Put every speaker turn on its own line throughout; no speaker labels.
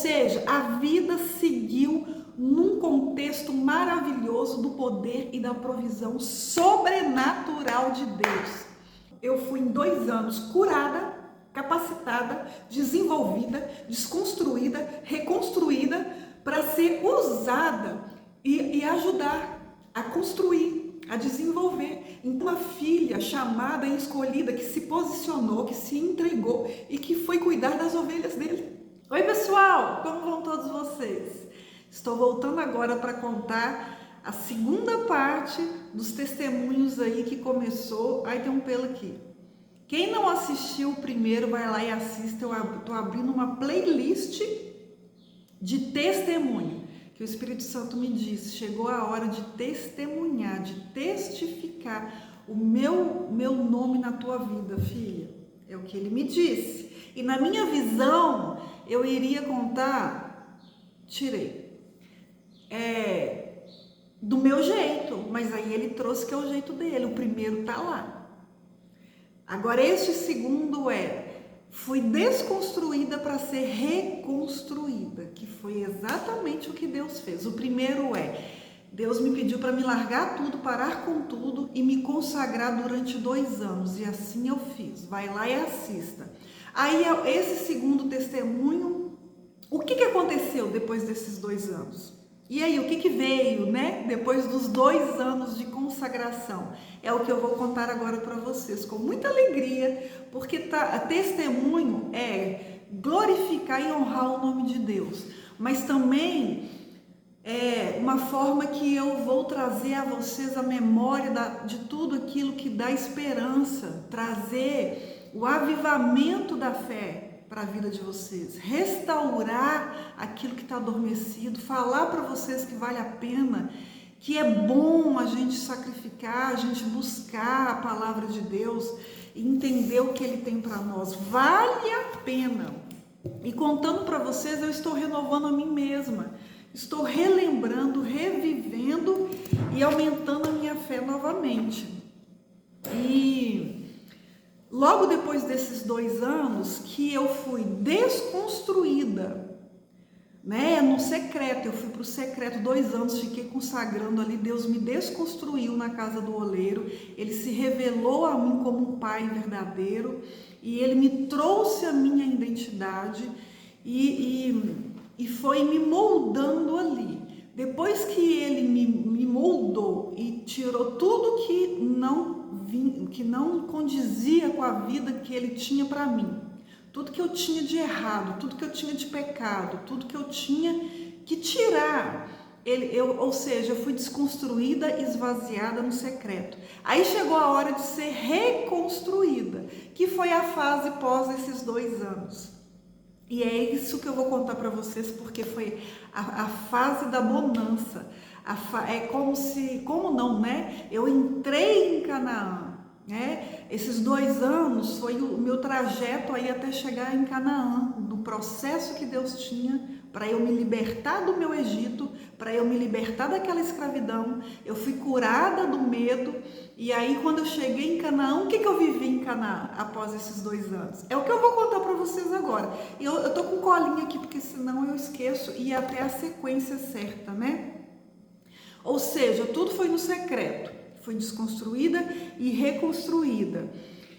seja, a vida seguiu num contexto maravilhoso do poder e da provisão sobrenatural de Deus. Eu fui em 2 anos curada, capacitada, desenvolvida, desconstruída, reconstruída para ser usada e ajudar a construir, a desenvolver. Então, uma filha chamada e escolhida que se posicionou, que se entregou e que foi cuidar das ovelhas dele. Oi, pessoal! Como vão todos vocês? Estou voltando agora para contar a segunda parte dos testemunhos aí que começou. Ai, tem um pelo aqui. Quem não assistiu o primeiro, vai lá e assista. Eu estou abrindo uma playlist de testemunho, que o Espírito Santo me disse, chegou a hora de testemunhar, de testificar o meu nome na tua vida, filha. É o que ele me disse. E na minha visão, eu iria contar, do meu jeito, mas aí ele trouxe que é o jeito dele, o primeiro tá lá. Agora este segundo fui desconstruída para ser reconstruída, que foi exatamente o que Deus fez. O primeiro Deus me pediu para me largar tudo, parar com tudo e me consagrar durante 2 anos, e assim eu fiz. Vai lá e assista. Aí esse segundo testemunho, o que aconteceu depois desses 2 anos? E aí, o que veio, né? Depois dos 2 anos de consagração? É o que eu vou contar agora para vocês, com muita alegria, porque testemunho é glorificar e honrar o nome de Deus, mas também é uma forma que eu vou trazer a vocês a memória de tudo aquilo que dá esperança, trazer o avivamento da fé para a vida de vocês, restaurar aquilo que está adormecido, falar para vocês que vale a pena, que é bom a gente sacrificar, a gente buscar a palavra de Deus e entender o que Ele tem para nós, vale a pena. E contando para vocês, eu estou renovando a mim mesma, estou relembrando, revivendo e aumentando a minha fé novamente. E logo depois desses 2 anos que eu fui desconstruída, né, no secreto, eu fui para o secreto, 2 anos, fiquei consagrando ali, Deus me desconstruiu na casa do oleiro, Ele se revelou a mim como um pai verdadeiro, e Ele me trouxe a minha identidade, e foi me moldando ali. Depois que Ele me moldou e tirou tudo que não condizia com a vida que Ele tinha para mim, tudo que eu tinha de errado, tudo que eu tinha de pecado, tudo que eu tinha que tirar, ou seja, eu fui desconstruída, esvaziada no secreto. Aí chegou a hora de ser reconstruída, que foi a fase pós esses 2 anos. E é isso que eu vou contar para vocês, porque foi a fase da bonança. É como não, né? Eu entrei em Canaã, né? Esses 2 anos foi o meu trajeto aí até chegar em Canaã, do processo que Deus tinha para eu me libertar do meu Egito, para eu me libertar daquela escravidão. Eu fui curada do medo, e aí quando eu cheguei em Canaã, o que eu vivi em Canaã após esses 2 anos? É o que eu vou contar para vocês agora. E eu tô com colinha aqui, porque senão eu esqueço, e até a sequência certa, né? Ou seja, tudo foi no secreto, foi desconstruída e reconstruída.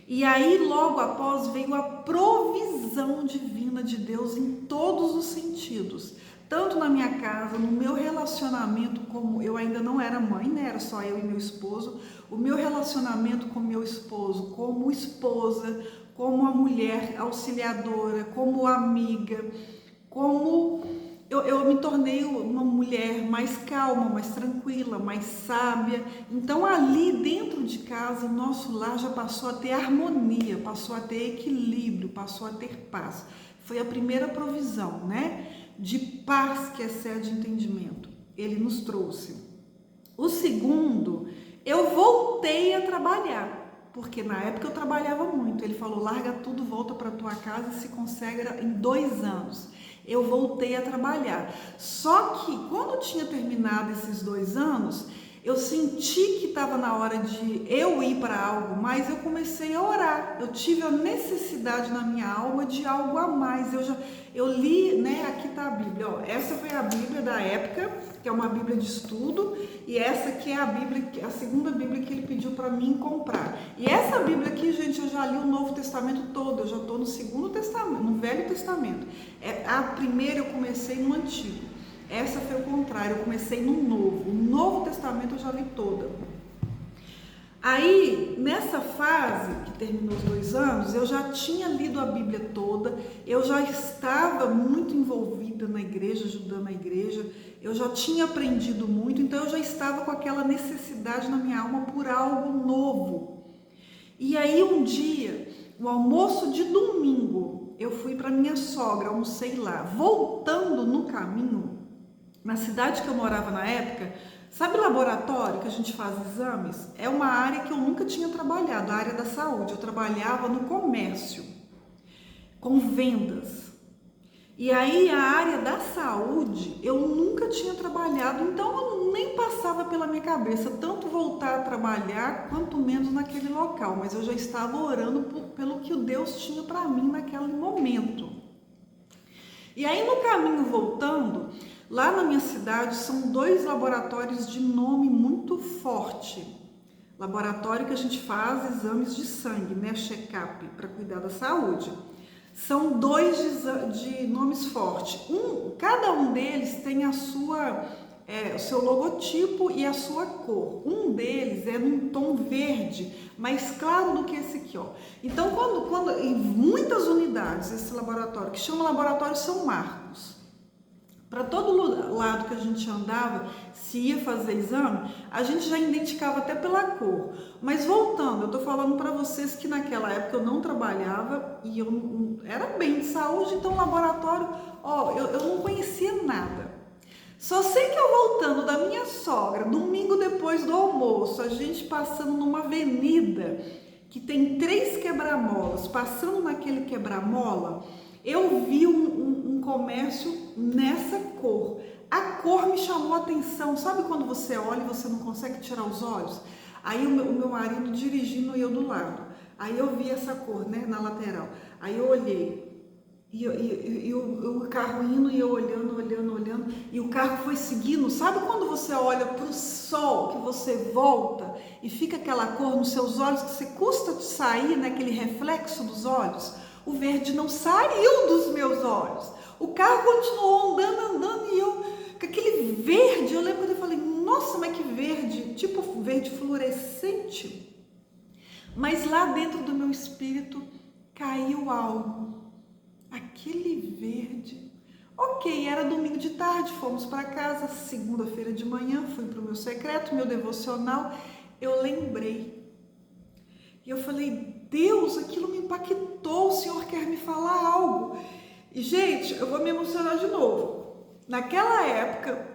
E aí, logo após, veio a provisão divina de Deus em todos os sentidos. Tanto na minha casa, no meu relacionamento, como eu ainda não era mãe, né? Era só eu e meu esposo. O meu relacionamento com meu esposo, como esposa, como uma mulher auxiliadora, como amiga, como eu me tornei uma mulher mais calma, mais tranquila, mais sábia. Então ali dentro de casa, o nosso lar já passou a ter harmonia, passou a ter equilíbrio, passou a ter paz. Foi a primeira provisão, né? De paz que excede entendimento. Ele nos trouxe. O segundo, eu voltei a trabalhar, porque na época eu trabalhava muito. Ele falou, larga tudo, volta para tua casa e se consagra em 2 anos. Eu voltei a trabalhar. Só que quando tinha terminado esses 2 anos, Eu senti que estava na hora de eu ir para algo mais, eu comecei a orar. Eu tive a necessidade na minha alma de algo a mais. Eu li, né? Aqui está a Bíblia. Ó, essa foi a Bíblia da época, que é uma Bíblia de estudo, e essa aqui é a Bíblia, a segunda Bíblia que ele pediu para mim comprar. E essa Bíblia aqui, gente, eu já li o Novo Testamento todo. Eu já estou no Segundo Testamento, no Velho Testamento. A primeira eu comecei no Antigo. Essa foi o contrário, eu comecei no Novo. O Novo Testamento eu já li toda. Aí, nessa fase, que terminou os 2 anos, eu já tinha lido a Bíblia toda, eu já estava muito envolvida na igreja, ajudando a igreja, eu já tinha aprendido muito, então eu já estava com aquela necessidade na minha alma por algo novo. E aí, um dia, no almoço de domingo, eu fui para minha sogra, almocei lá. Voltando no caminho, na cidade que eu morava na época, sabe laboratório que a gente faz exames? É uma área que eu nunca tinha trabalhado, a área da saúde. Eu trabalhava no comércio, com vendas. E aí a área da saúde eu nunca tinha trabalhado, então nem passava pela minha cabeça tanto voltar a trabalhar, quanto menos naquele local. Mas eu já estava orando pelo que o Deus tinha para mim naquele momento. E aí no caminho voltando, lá na minha cidade são 2 laboratórios de nome muito forte. Laboratório que a gente faz exames de sangue, né? Check-up, para cuidar da saúde. São 2 de nomes fortes. Cada um deles tem a sua, o seu logotipo e a sua cor. Um deles é num tom verde, mais claro do que esse aqui, ó. Então, quando em muitas unidades, esse laboratório, que chama Laboratório São Marcos, para todo lado que a gente andava, se ia fazer exame, a gente já identificava até pela cor. Mas voltando, eu tô falando para vocês que naquela época eu não trabalhava e eu era bem de saúde, então laboratório, ó, eu não conhecia nada. Só sei que eu voltando da minha sogra, domingo depois do almoço, a gente passando numa avenida que tem 3 quebra-molas, passando naquele quebra-mola, eu vi um comércio nessa cor. A cor me chamou a atenção. Sabe quando você olha e você não consegue tirar os olhos? Aí o meu marido dirigindo e eu do lado. Aí eu vi essa cor, né, na lateral. Aí eu olhei. E o carro indo e eu olhando. E o carro foi seguindo. Sabe quando você olha para o sol, que você volta e fica aquela cor nos seus olhos, que você custa de sair, né, aquele reflexo dos olhos? O verde não saiu dos meus olhos. O carro continuou andando e eu, com aquele verde, eu lembro que eu falei, nossa, mas que verde, tipo verde fluorescente. Mas lá dentro do meu espírito caiu algo, aquele verde. Ok, era domingo de tarde, fomos para casa, segunda-feira de manhã, fui para o meu secreto, meu devocional, eu lembrei. E eu falei, Deus, aquilo me impactou, o Senhor quer me falar algo. E, gente, eu vou me emocionar de novo. Naquela época,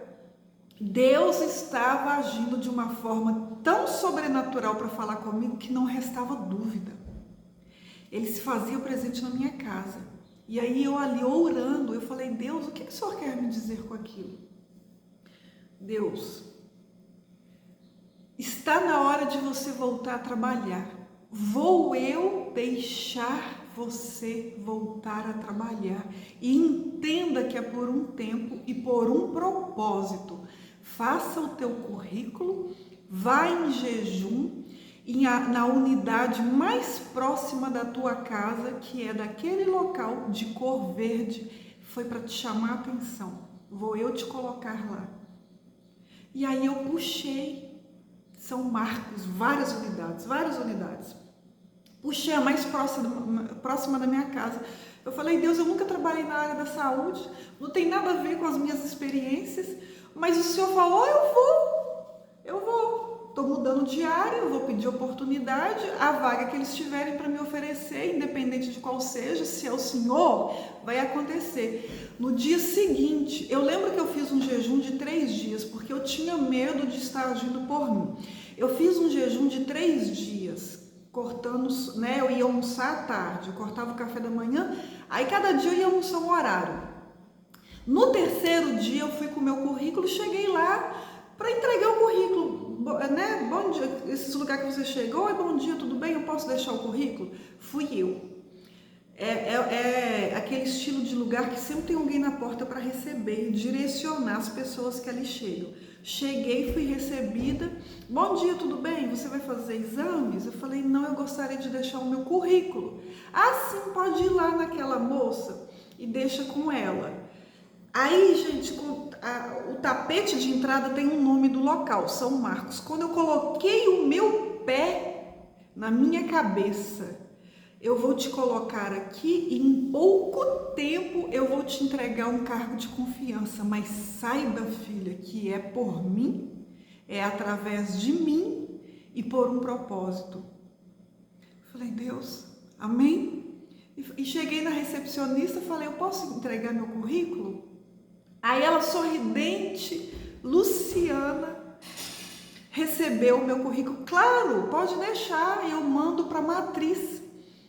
Deus estava agindo de uma forma tão sobrenatural para falar comigo que não restava dúvida. Ele se fazia presente na minha casa. E aí eu ali orando, eu falei, Deus, o que o Senhor quer me dizer com aquilo? Deus, está na hora de você voltar a trabalhar. Vou eu deixar você voltar a trabalhar. E entenda que é por um tempo e por um propósito. Faça o teu currículo, vá em jejum na unidade mais próxima da tua casa, que é daquele local de cor verde, foi para te chamar a atenção. Vou eu te colocar lá. E aí eu puxei São Marcos, várias unidades. Puxei a mais próxima da minha casa. Eu falei, Deus, eu nunca trabalhei na área da saúde, não tem nada a ver com as minhas experiências, mas o Senhor falou, eu vou. Estou mudando de área, eu vou pedir oportunidade, a vaga que eles tiverem para me oferecer, independente de qual seja, se é o Senhor, vai acontecer. No dia seguinte, eu lembro que eu fiz um jejum de 3 dias, porque eu tinha medo de estar agindo por mim. Eu fiz um jejum de 3 dias, cortando, né? Eu ia almoçar à tarde, eu cortava o café da manhã, aí cada dia eu ia almoçar um horário. No terceiro dia, eu fui com o meu currículo, cheguei lá para entregar o currículo. né? Bom dia, esse lugar que você chegou, bom dia, tudo bem? Eu posso deixar o currículo? Fui eu. É aquele estilo de lugar que sempre tem alguém na porta para receber, direcionar as pessoas que ali chegam. Cheguei, fui recebida. Bom dia, tudo bem? Você vai fazer exames? Eu falei, não, eu gostaria de deixar o meu currículo. Ah, sim, pode ir lá naquela moça e deixa com ela. Aí, gente, o tapete de entrada tem um nome do local, São Marcos. Quando eu coloquei o meu pé na minha cabeça, eu vou te colocar aqui e em pouco tempo eu vou te entregar um cargo de confiança, mas saiba, filha, que é por mim, é através de mim e por um propósito. Falei, Deus, amém? E cheguei na recepcionista, falei, eu posso entregar meu currículo? Aí ela, sorridente, Luciana, recebeu o meu currículo. Claro, pode deixar, eu mando para a matriz.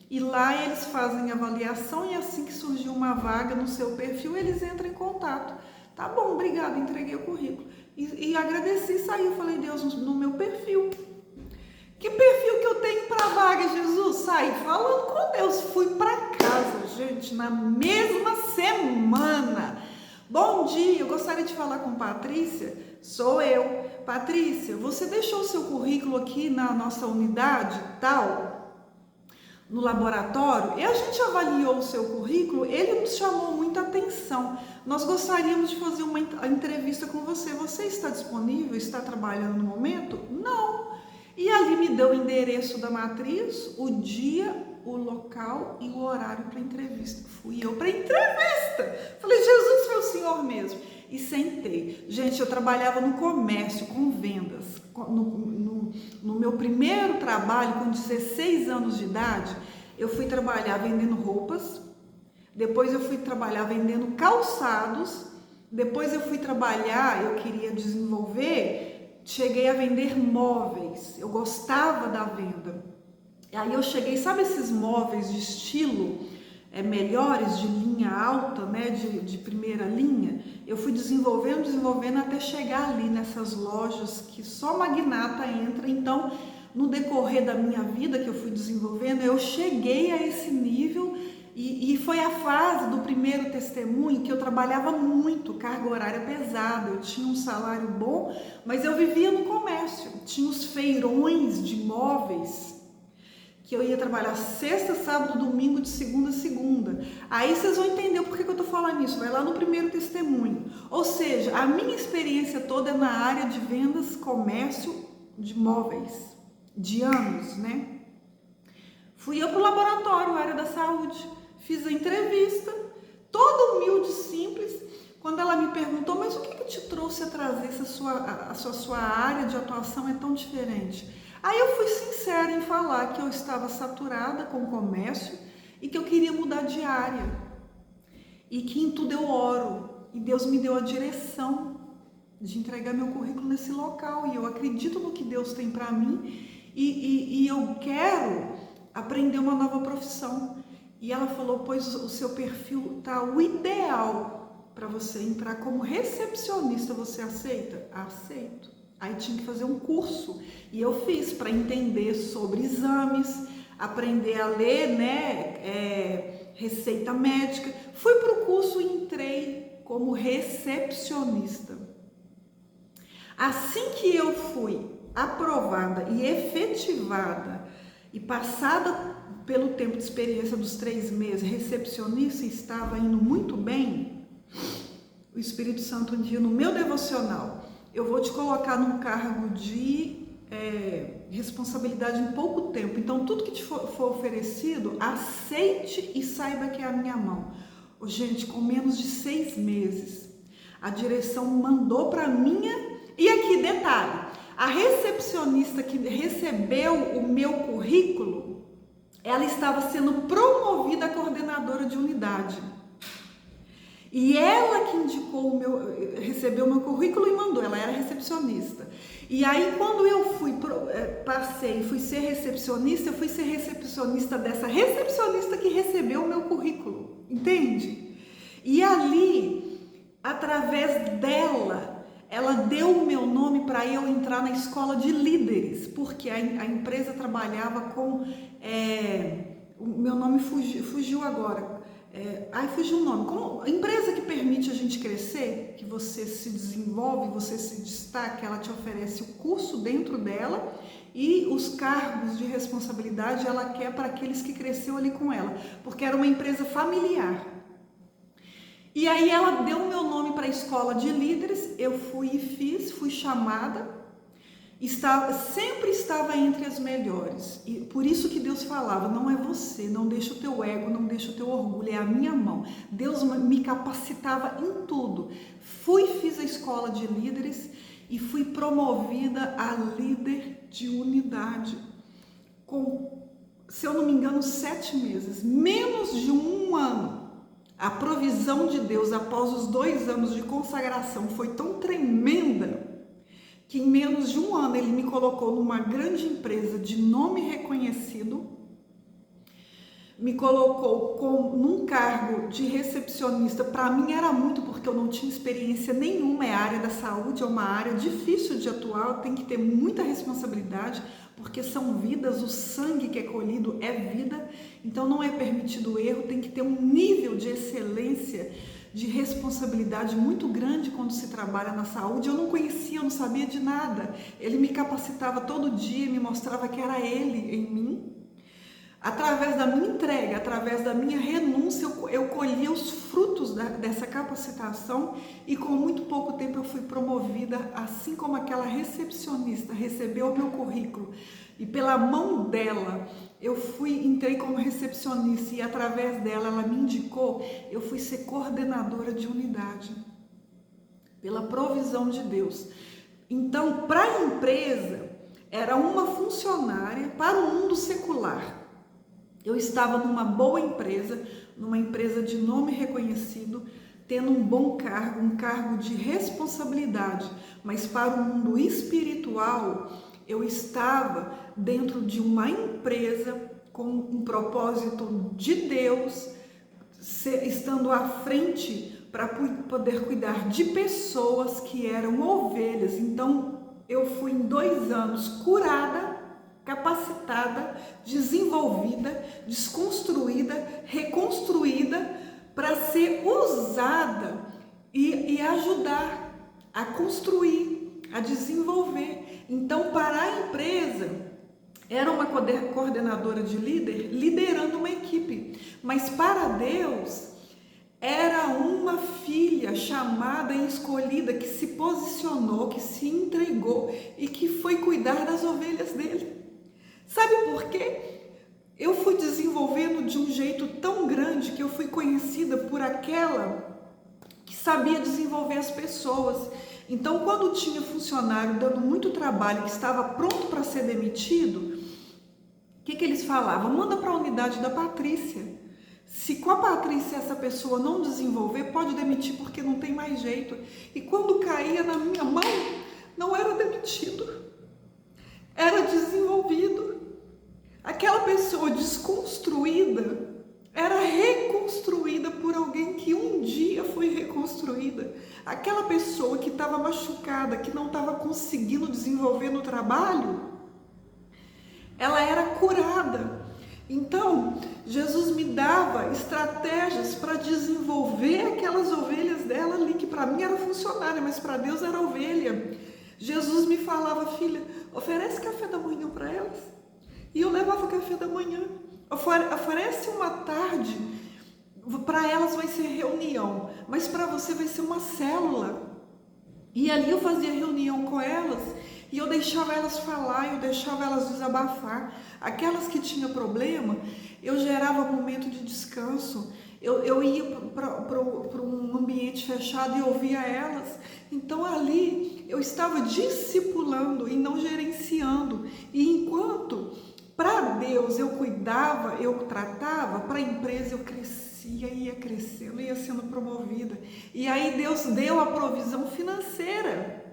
E lá eles fazem avaliação e assim que surgiu uma vaga no seu perfil, eles entram em contato. Tá bom, obrigada, entreguei o currículo. E agradeci e saí. Eu falei, Deus, no meu perfil. Que perfil que eu tenho para vaga, Jesus? Saí falando com Deus. Fui para casa, gente, na mesma semana. Bom dia, eu gostaria de falar com Patrícia. Sou eu. Patrícia, você deixou o seu currículo aqui na nossa unidade tal? No laboratório, e a gente avaliou o seu currículo, ele nos chamou muita atenção. Nós gostaríamos de fazer uma entrevista com você. Você está disponível? Está trabalhando no momento? Não. E ali me deu o endereço da matriz, o dia, o local e o horário para entrevista. Fui eu para entrevista. Falei, Jesus, foi o senhor mesmo. E sentei. Gente, eu trabalhava no comércio, com vendas. No meu primeiro trabalho, com 16 anos de idade, eu fui trabalhar vendendo roupas, depois eu fui trabalhar vendendo calçados, depois eu fui trabalhar, eu queria desenvolver, cheguei a vender móveis, eu gostava da venda. Aí eu cheguei, sabe esses móveis de estilo melhores, de linha alta, né, de primeira linha? Eu fui desenvolvendo até chegar ali nessas lojas que só magnata entra. Então, no decorrer da minha vida que eu fui desenvolvendo, eu cheguei a esse nível e foi a fase do primeiro testemunho que eu trabalhava muito, carga horária pesada, eu tinha um salário bom, mas eu vivia no comércio, tinha os feirões de móveis, que eu ia trabalhar sexta, sábado, domingo, de segunda a segunda. Aí vocês vão entender por que eu tô falando isso. Vai lá no primeiro testemunho. Ou seja, a minha experiência toda é na área de vendas, comércio de móveis, de anos, né? Fui eu pro laboratório, área da saúde. Fiz a entrevista, toda humilde, simples. Quando ela me perguntou, mas o que te trouxe a trazer a sua área de atuação é tão diferente? Aí eu fui sincera em falar que eu estava saturada com o comércio e que eu queria mudar de área. E que em tudo eu oro. E Deus me deu a direção de entregar meu currículo nesse local. E eu acredito no que Deus tem para mim. E eu quero aprender uma nova profissão. E ela falou, pois o seu perfil tá o ideal para você entrar como recepcionista. Você aceita? Aceito. Aí tinha que fazer um curso e eu fiz para entender sobre exames, aprender a ler, né, receita médica. Fui para o curso e entrei como recepcionista. Assim que eu fui aprovada e efetivada e passada pelo tempo de experiência dos 3 meses, recepcionista, estava indo muito bem, o Espírito Santo um dia no meu devocional, eu vou te colocar num cargo de responsabilidade em pouco tempo. Então, tudo que te for oferecido, aceite e saiba que é a minha mão. Gente, com menos de 6 meses, a direção mandou para minha... E aqui, detalhe, a recepcionista que recebeu o meu currículo, ela estava sendo promovida a coordenadora de unidade. E ela que indicou recebeu o meu currículo e mandou, ela era recepcionista. E aí quando eu passei, fui ser recepcionista, eu fui ser recepcionista dessa recepcionista que recebeu o meu currículo, entende? E ali, através dela, ela deu o meu nome para eu entrar na escola de líderes, porque a empresa trabalhava com... o meu nome fugiu agora. Fugiu o nome. Como empresa que permite a gente crescer, que você se desenvolve, você se destaca, ela te oferece o curso dentro dela e os cargos de responsabilidade ela quer para aqueles que cresceu ali com ela, porque era uma empresa familiar. E aí ela deu o meu nome para a escola de líderes, eu fui e fiz, fui chamada, sempre estava entre as melhores. E por isso que Deus falava, não é você, não deixa o teu ego, não deixa o teu orgulho, é a minha mão. Deus me capacitava em tudo. Fiz a escola de líderes e fui promovida a líder de unidade. Com, se eu não me engano, 7 meses, menos de um ano. A provisão de Deus após os 2 anos de consagração foi tão tremenda que em menos de um ano ele me colocou numa grande empresa de nome reconhecido, me colocou num cargo de recepcionista. Para mim era muito, porque eu não tinha experiência nenhuma, é a área da saúde, é uma área difícil de atuar, tem que ter muita responsabilidade, porque são vidas, o sangue que é colhido é vida, então não é permitido erro, tem que ter um nível de excelência, de responsabilidade muito grande quando se trabalha na saúde. Eu não conhecia, eu não sabia de nada, ele me capacitava todo dia, me mostrava que era ele em mim. Através da minha entrega, através da minha renúncia, eu colhia os frutos dessa capacitação e com muito pouco tempo eu fui promovida, assim como aquela recepcionista recebeu o meu currículo e pela mão dela entrei como recepcionista e através dela ela me indicou, eu fui ser coordenadora de unidade, pela provisão de Deus. Então, para a empresa, era uma funcionária para o mundo secular. Eu estava numa boa empresa, numa empresa de nome reconhecido, tendo um bom cargo, um cargo de responsabilidade, mas para o mundo espiritual, eu estava dentro de uma empresa com um propósito de Deus, estando à frente para poder cuidar de pessoas que eram ovelhas. Então, eu fui em 2 anos curada, capacitada, desenvolvida, desconstruída, reconstruída para ser usada e ajudar a construir, a desenvolver. Então, para a empresa, era uma coordenadora de líder liderando uma equipe, mas para Deus era uma filha chamada e escolhida que se posicionou, que se entregou e que foi cuidar das ovelhas dele. Sabe por quê? Eu fui desenvolvendo de um jeito tão grande que eu fui conhecida por aquela que sabia desenvolver as pessoas. Então, quando tinha funcionário dando muito trabalho, que estava pronto para ser demitido, o que eles falavam? Manda para a unidade da Patrícia. Se com a Patrícia essa pessoa não desenvolver, pode demitir porque não tem mais jeito. E quando caía na minha mão, não era demitido, era desenvolvido. Aquela pessoa desconstruída era reconstruída por alguém que um dia foi reconstruída. Aquela pessoa que estava machucada, que não estava conseguindo desenvolver no trabalho, ela era curada. Então, Jesus me dava estratégias para desenvolver aquelas ovelhas dela ali, que para mim era funcionária, mas para Deus era ovelha. Jesus me falava, filha, oferece café da manhã para elas. E eu levava café da manhã. Oferece uma tarde, para elas vai ser reunião, mas para você vai ser uma célula. E ali eu fazia reunião com elas e eu deixava elas falar, eu deixava elas desabafar. Aquelas que tinham problema, eu gerava momento de descanso. Eu ia para um ambiente fechado e ouvia elas. Então ali eu estava discipulando e não gerenciando. E enquanto para Deus eu cuidava, eu tratava, para a empresa eu crescia, ia crescendo, ia sendo promovida. E aí Deus deu a provisão financeira.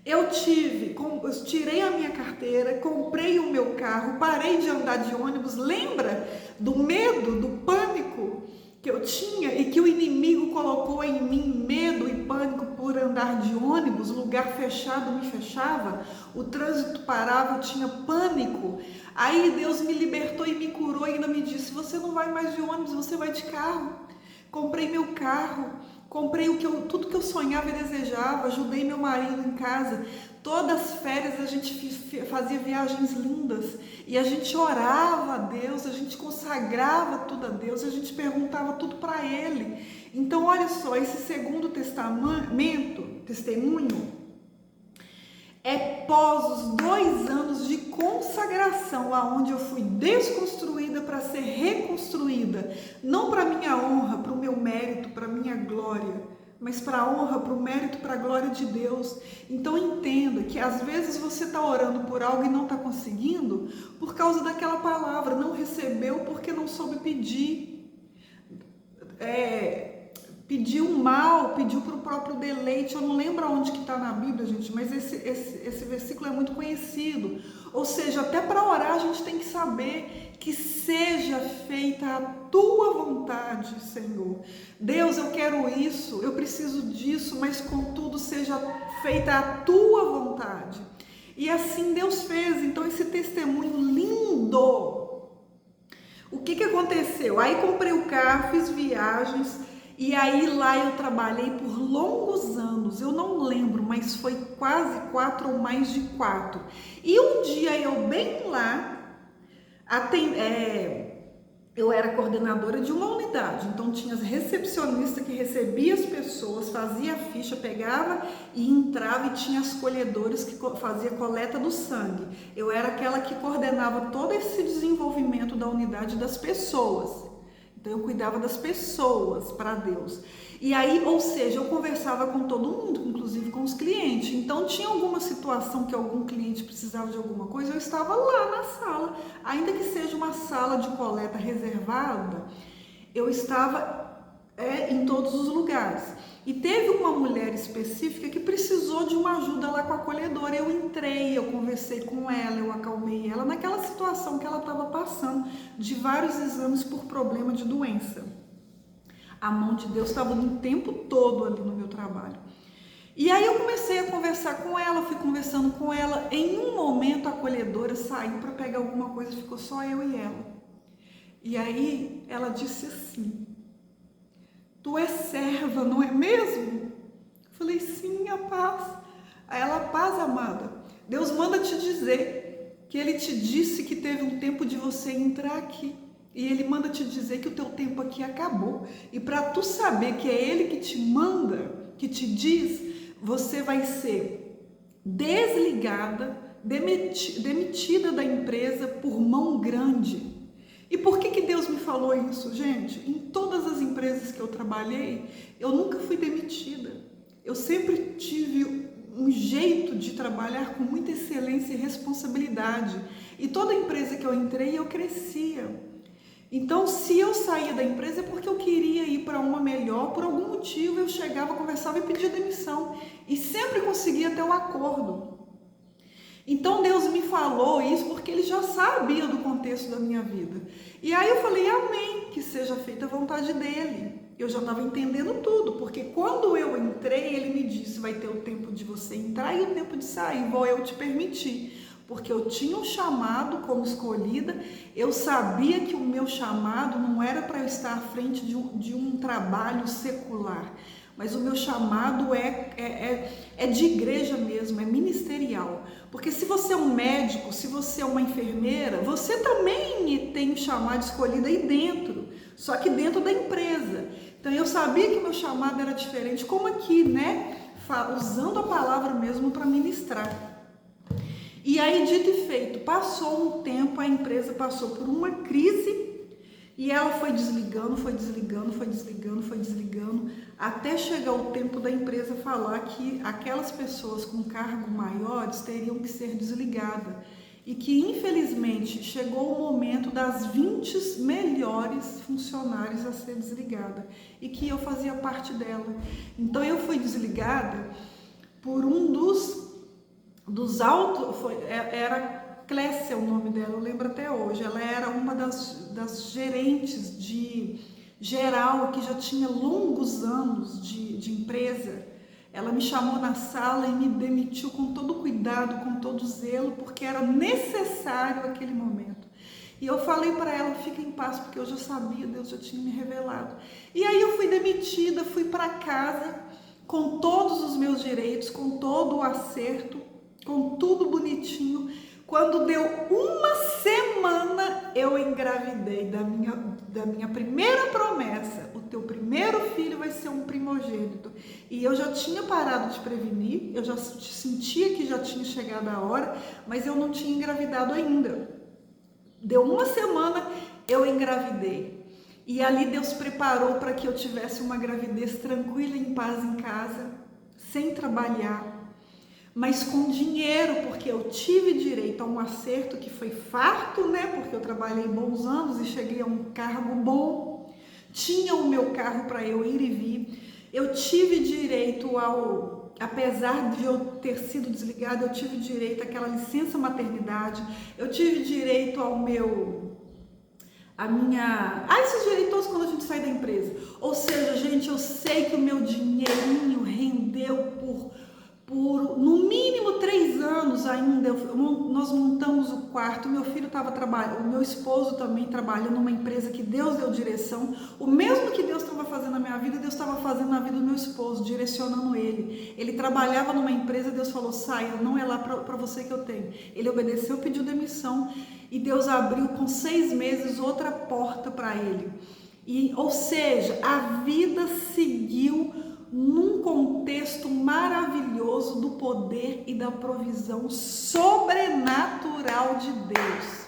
Eu tirei a minha carteira, comprei o meu carro, parei de andar de ônibus. Lembra do medo, do pânico que eu tinha e que o inimigo colocou em mim, medo e pânico por andar andar de ônibus, lugar fechado me fechava, o trânsito parava, eu tinha pânico. Aí Deus me libertou e me curou e ainda me disse: você não vai mais de ônibus, você vai de carro. Comprei meu carro, comprei tudo que eu sonhava e desejava, ajudei meu marido em casa. Todas as férias a gente fazia viagens lindas e a gente orava a Deus, a gente consagrava tudo a Deus, a gente perguntava tudo para Ele. Então, olha só, esse segundo testemunho, é pós os 2 anos de consagração, aonde eu fui desconstruída para ser reconstruída, não para minha honra, para o meu mérito, para minha glória, mas para a honra, para o mérito, para a glória de Deus. Então entenda que às vezes você está orando por algo e não está conseguindo por causa daquela palavra, não recebeu porque não soube pedir. Pediu mal, pediu para o próprio deleite. Eu não lembro onde que está na Bíblia, gente, mas esse versículo é muito conhecido. Ou seja, até para orar a gente tem que saber que seja feita a tua vontade, Senhor. Deus, eu quero isso, eu preciso disso, mas contudo seja feita a tua vontade. E assim Deus fez. Então esse testemunho lindo. O que aconteceu? Aí comprei o carro, fiz viagens. E aí lá eu trabalhei por longos anos, eu não lembro, mas foi quase 4 ou mais de 4. E um dia eu bem lá, eu era coordenadora de uma unidade, então tinha as recepcionistas que recebia as pessoas, fazia a ficha, pegava e entrava, e tinha as colhedoras que fazia coleta do sangue. Eu era aquela que coordenava todo esse desenvolvimento da unidade das pessoas. Então eu cuidava das pessoas para Deus. E aí, ou seja, eu conversava com todo mundo, inclusive com os clientes. Então tinha alguma situação que algum cliente precisava de alguma coisa, eu estava lá na sala. Ainda que seja uma sala de coleta reservada, eu estava em todos os lugares. E teve uma mulher específica que precisou de uma ajuda lá com a colhedora. Eu entrei, eu conversei com ela, eu acalmei ela naquela situação que ela estava passando de vários exames por problema de doença. A mão de Deus estava o tempo todo ali no meu trabalho. E aí eu comecei a conversar com ela, fui conversando com ela. Em um momento a colhedora saiu para pegar alguma coisa, ficou só eu e ela. E aí ela disse assim: tu és serva, não é mesmo? Eu falei: sim, a paz. Aí ela: paz, amada, Deus manda te dizer que Ele te disse que teve um tempo de você entrar aqui. E Ele manda te dizer que o teu tempo aqui acabou. E para tu saber que é Ele que te manda, que te diz, você vai ser desligada, demitida da empresa por mão grande. E por que Deus me falou isso, gente? Em todas as empresas que eu trabalhei, eu nunca fui demitida. Eu sempre tive um jeito de trabalhar com muita excelência e responsabilidade. E toda empresa que eu entrei, eu crescia. Então, se eu saía da empresa é porque eu queria ir para uma melhor, por algum motivo eu chegava, conversava e pedia demissão. E sempre conseguia ter um acordo. Então Deus me falou isso porque Ele já sabia do contexto da minha vida. E aí eu falei: amém, que seja feita a vontade dEle. Eu já estava entendendo tudo, porque quando eu entrei, Ele me disse: vai ter o tempo de você entrar e o tempo de sair, vou eu te permitir. Porque eu tinha um chamado como escolhida, eu sabia que o meu chamado não era para eu estar à frente de um trabalho secular, mas o meu chamado é de igreja mesmo, é ministerial. Porque se você é um médico, se você é uma enfermeira, você também tem um chamado escolhido aí dentro, só que dentro da empresa. Então eu sabia que o meu chamado era diferente, como aqui, né? Usando a palavra mesmo para ministrar. E aí, dito e feito, passou um tempo, a empresa passou por uma crise e ela foi desligando, até chegar o tempo da empresa falar que aquelas pessoas com cargo maiores teriam que ser desligadas. E que, infelizmente, chegou o momento das 20 melhores funcionários a ser desligada. E que eu fazia parte dela. Então, eu fui desligada por um dos altos, era Clécia o nome dela, eu lembro até hoje. Ela era uma das gerentes de geral, que já tinha longos anos de empresa. Ela me chamou na sala e me demitiu com todo cuidado, com todo zelo, porque era necessário aquele momento. E eu falei para ela, fica em paz, porque eu já sabia, Deus já tinha me revelado. E aí eu fui demitida, fui para casa com todos os meus direitos, com todo o acerto, com tudo bonitinho. Quando deu uma semana, eu engravidei da minha primeira promessa. O teu primeiro filho vai ser um primogênito. E eu já tinha parado de prevenir, eu já sentia que já tinha chegado a hora, mas eu não tinha engravidado ainda. Deu uma semana, eu engravidei. E ali Deus preparou para que eu tivesse uma gravidez tranquila, em paz em casa, sem trabalhar, mas com dinheiro, porque eu tive direito a um acerto que foi farto, né? Porque eu trabalhei bons anos e cheguei a um cargo bom, tinha o meu carro para eu ir e vir, eu tive direito apesar de eu ter sido desligada, eu tive direito àquela licença maternidade, eu tive direito esses direitos quando a gente sai da empresa. Ou seja, gente, eu sei que o meu dinheirinho rendeu por no mínimo 3 anos ainda. Nós montamos o quarto, meu filho estava trabalhando, o meu esposo também trabalha numa empresa que Deus deu direção. O mesmo que Deus estava fazendo na minha vida, Deus estava fazendo na vida do meu esposo, direcionando ele. Ele trabalhava numa empresa, Deus falou, saia, não é lá para você que eu tenho. Ele obedeceu, pediu demissão e Deus abriu com 6 meses outra porta para ele. Ou seja, a vida seguiu num contexto maravilhoso do poder e da provisão sobrenatural de Deus.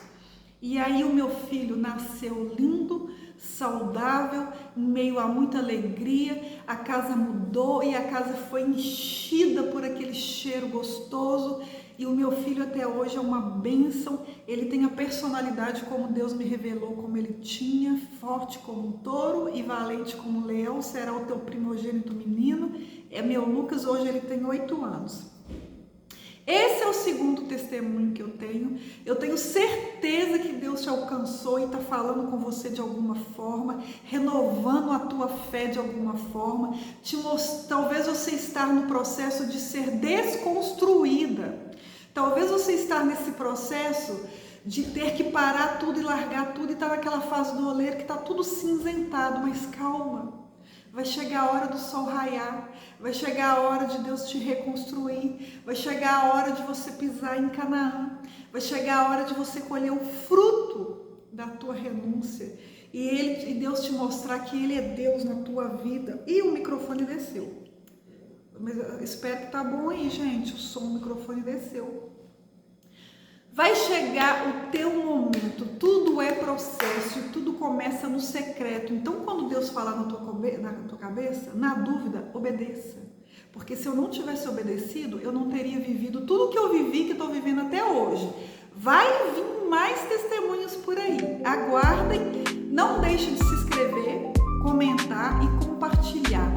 E aí o meu filho nasceu lindo, saudável, em meio a muita alegria, a casa mudou e a casa foi enchida por aquele cheiro gostoso. E o meu filho até hoje é uma bênção, ele tem a personalidade como Deus me revelou, como ele tinha, forte como um touro e valente como um leão, será o teu primogênito menino. É meu Lucas, hoje ele tem 8 anos. Esse é o segundo testemunho que eu tenho certeza que Deus te alcançou e está falando com você de alguma forma, renovando a tua fé de alguma forma, talvez você está no processo de ser desconstruída. Talvez você está nesse processo de ter que parar tudo e largar tudo e estar naquela fase do oleiro que está tudo cinzentado, mas calma, vai chegar a hora do sol raiar, vai chegar a hora de Deus te reconstruir, vai chegar a hora de você pisar em Canaã, vai chegar a hora de você colher o fruto da tua renúncia e Deus te mostrar que Ele é Deus na tua vida. E o microfone desceu. Mas espero que tá bom aí, gente. O som do microfone desceu. Vai chegar o teu momento. Tudo é processo e tudo começa no secreto. Então, quando Deus falar na tua cabeça, na dúvida, obedeça. Porque se eu não tivesse obedecido, eu não teria vivido tudo que eu vivi, que estou vivendo até hoje. Vai vir mais testemunhos por aí. Aguardem. Não deixe de se inscrever, comentar e compartilhar.